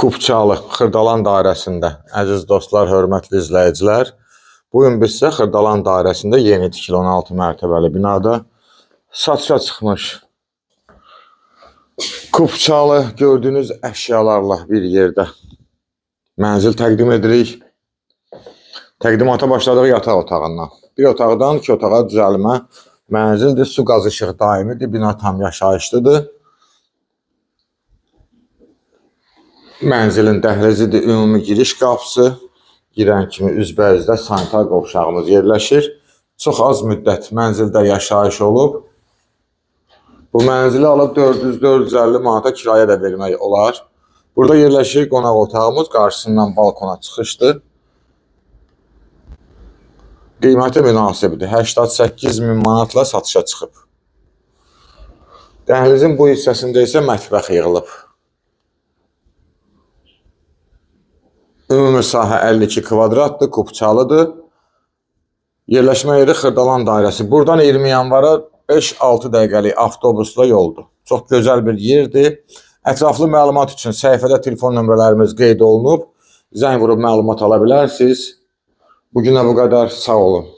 Kupçalı Xırdalan dairəsində, əziz dostlar, hörmətli izləyicilər, bugün biz sizə Xırdalan dairəsində yeni tikili 16 mərtəbəli binada satışa çıxmış Kupçalı gördüyünüz əşyalarla bir yerdə mənzil təqdim edirik. Təqdimata başladıq yataq otağından. Bir otaqdan iki otağa düzəlmə mənzildir, su qaz işıq daimidir, bina tam yaşayışlıdır. Mənzilin dəhlizidir, ümumi giriş qapısı. Girən kimi üzbəyüzdə sanitar qovşağımız yerləşir. Çox az müddət mənzildə yaşayış olub. Bu mənzili alıb 400-450 manata kirayə də vermək olar. Burada yerləşir qonaq otağımız, qarşısından balkona çıxışdır. Qiyməti münasibdir, 88.000 manatla satışa çıxıb. Dəhlizin bu hissəsində isə mətbəx yığılıb. Ümumi sahə 52 kvadratdır, Kupçalıdır. Yerləşmə yeri Xırdalan dairəsi. Buradan 20 yanvara 5-6 dəqiqəlik avtobusla yoldur. Çox gözəl bir yerdir. Ətraflı məlumat üçün səhifədə telefon nömrələrimiz qeyd olunub. Zəng vurub məlumat ala bilərsiniz. Bugünə bu qədər, sağ olun.